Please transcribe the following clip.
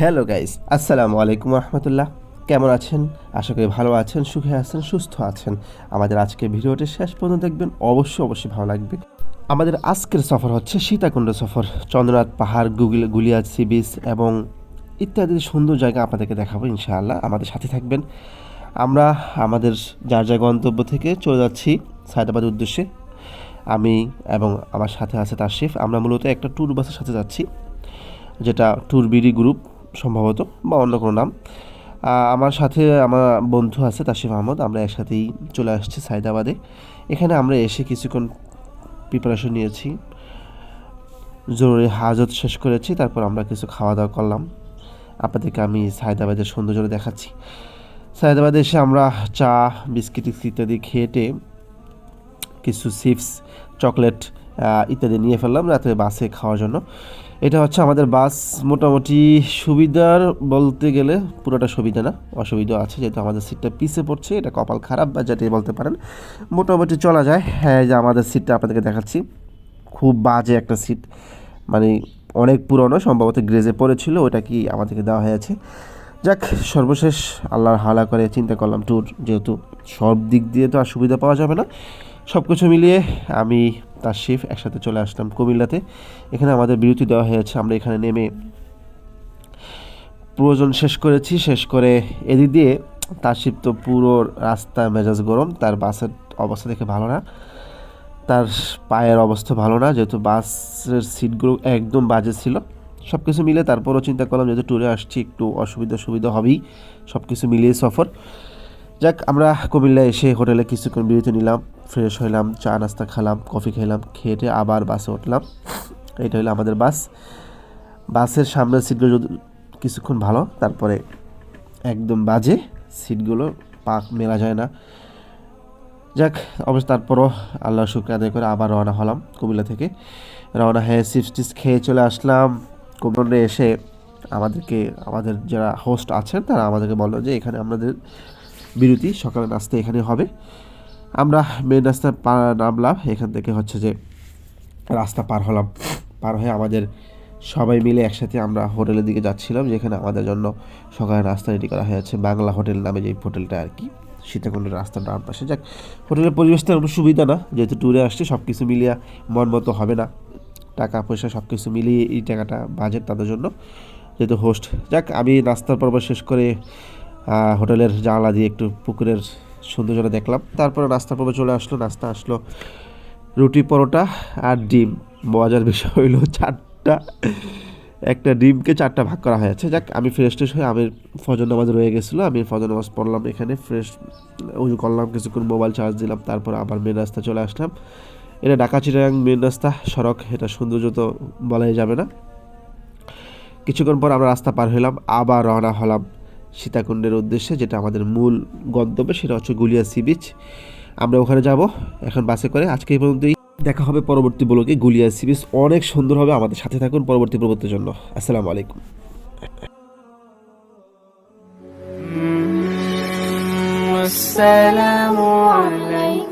Hello guys, আসসালামু আলাইকুম রহমতুল্লাহ। কেমন আছেন? আশা করি ভালো আছেন, সুখে আছেন, সুস্থ আছেন। আমাদের আজকের ভিডিওটি শেষ পর্যন্ত দেখবেন, অবশ্যই ভালো লাগবে। আমাদের আজকের সফর হচ্ছে সীতাকুণ্ড সফর। চন্দ্রনাথ পাহাড়, গুলিয়া সি বিচ এবং ইত্যাদি সুন্দর জায়গা আপনাদেরকে দেখাবো ইনশাআল্লাহ। আমাদের সাথে থাকবেন। আমরা আমাদের যার যার গন্তব্য থেকে চলে যাচ্ছি সায়দাবাদের উদ্দেশ্যে। আমি এবং আমার সাথে আছে তাশরিফ। আমরা মূলত একটা ট্যুর বাসের সাথে যাচ্ছি, যেটা ট্যুর বিডি গ্রুপ সম্ভবত, বা অন্য কোনো নাম। আমার সাথে আমার বন্ধু আছে তাশরিফ আহমদ। আমরা একসাথেই চলে আসছি সায়দাবাদে। এখানে আমরা এসে কিছুক্ষণ প্রিপারেশন নিয়েছি, জরুরি হাজত শেষ করেছি, তারপর আমরা কিছু খাওয়া দাওয়া করলাম। আপনাদেরকে আমি সায়দাবাদের সৌন্দর্য দেখাচ্ছি। সায়দাবাদে এসে আমরা চা, বিস্কিট ইত্যাদি খেয়ে কিছু চিপস, চকলেট ইত্যাদি নিয়ে ফেললাম রাতে বাসে খাওয়ার জন্য। এটা হচ্ছে আমাদের বাস। মোটামুটি সুবিধার বলতে গেলে পুরোটা সুবিধা না, অসুবিধা আছে, যেহেতু আমাদের সিটটা পিছে পড়ছে। এটা কপাল খারাপ বা যেটাই বলতে পারেন, মোটামুটি চলা যায়। হ্যাঁ, যে আমাদের সিটটা আপনাদেরকে দেখাচ্ছি, খুব বাজে একটা সিট, মানে অনেক পুরনো, সম্ভবত গ্রেজে পড়েছিল, ওটা কি আমাদেরকে দেওয়া হয়েছে। যাক, সর্বশেষ আল্লাহর হালা করে চিন্তা করলাম ট্যুর, যেহেতু সব দিক দিয়ে তো আর সুবিধা পাওয়া যাবে না। সব কিছু মিলিয়ে আমি তাশরিফ একসাথে চলে আসলাম কুমিল্লাতে। এখানে আমাদের বিরতি দেওয়া হয়েছে। আমরা এখানে নেমে প্রয়োজন শেষ করেছি। শেষ করে এদিক দিয়ে তাশরিফ তো পুরো রাস্তা মেজাজ গরম। তার বাসের অবস্থা দেখে ভালো না, তার পায়ের অবস্থা ভালো না, যেহেতু বাসের সিটগুলো একদম বাজে ছিল। সব কিছু মিলে তারপরও চিন্তা করলাম, যেহেতু ট্যুরে আসছি একটু সুবিধা হবেই, সব কিছু মিলিয়ে সফর। যাক, আমরা কুমিল্লা এসে হোটেলে কিছুক্ষণ বিরতি নিলাম, ফ্রেশ হইলাম, চা নাস্তা খেলাম, কফি খেলাম, খেয়ে আবার বাসে উঠলাম। এটা হলো আমাদের বাস। বাসের সামনের সিটগুলো কিছুক্ষণ ভালো, তারপরে একদম বাজে সিটগুলো, পাক মেলা যায় না। যাক, অবশ্য তারপরও আল্লাহর শুকর আদায় করে আবার রওনা হলাম কুমিল্লা থেকে। রওনা হয়ে চিপস খেয়ে চলে আসলাম কুমিল্লা। এসে আমাদের যারা হোস্ট আছেন তারা আমাদেরকে বললো যে এখানে আমাদের বিরতি, সকালে নাস্তা এখানে হবে। আমরা মেন রাস্তা নামলাম। এখান থেকে হচ্ছে যে রাস্তা পার হলাম। পার হয়ে আমাদের সবাই মিলে একসাথে আমরা হোটেলের দিকে যাচ্ছিলাম, যেখানে আমাদের জন্য সকালে নাস্তা রেডি করা হয়েছে। বাংলা হোটেল নামে যে হোটেলটা আর কি, সীতাকুণ্ডের রাস্তার ডান পাশে। যাক, হোটেলের পরিবেশটা কোনো সুবিধা না, যেহেতু ট্যুরে আসছে, সব কিছু মিলিয়ে মন মতো হবে না। টাকা পয়সা সব কিছু মিলিয়ে এই টাকাটা বাজেট তাদের জন্য, যেহেতু হোস্ট। যাক, আমি নাস্তার পর্ব শেষ করে হোটেলের জানলা দিয়ে একটু পুকুরের সৌন্দর্যটা দেখলাম। তারপরে নাস্তার পর্বে চলে আসলো। নাস্তা আসলো রুটি, পরোটা আর ডিম। মজার বিষয় হইলো একটা ডিমকে 4টা ভাগ করা হয়েছে। যাক, আমি ফ্রেশ হয়ে, আমি ফজর নামাজ রয়ে গেছিলো, আমি ফজর নামাজ পড়লাম এখানে, ফ্রেশ উজু করলাম, কিছুক্ষণ মোবাইল চার্জ দিলাম, তারপর আবার মেন রাস্তা চলে আসলাম। এটা ঢাকা চিটাগাং মেন রাস্তা সড়ক, এটা সৌন্দর্য তো বলাই যাবে না। কিছুক্ষণ পর আমরা রাস্তা পার হলাম, আবার রওনা হলাম সীতাকুণ্ডের উদ্দেশ্যে, যেটা আমাদের মূল গন্তব্য, সেটা হচ্ছে গুলিয়া সি বিচ। আমরা ওখানে যাব এখন বাসে করে। আজকে এই পর্যন্তই, দেখা হবে পরবর্তী ব্লগে। গুলিয়া সি বিচ অনেক সুন্দর হবে, আমাদের সাথে থাকুন পরবর্তী পর্বতের জন্য। আসসালামু আলাইকুম। السلام عليكم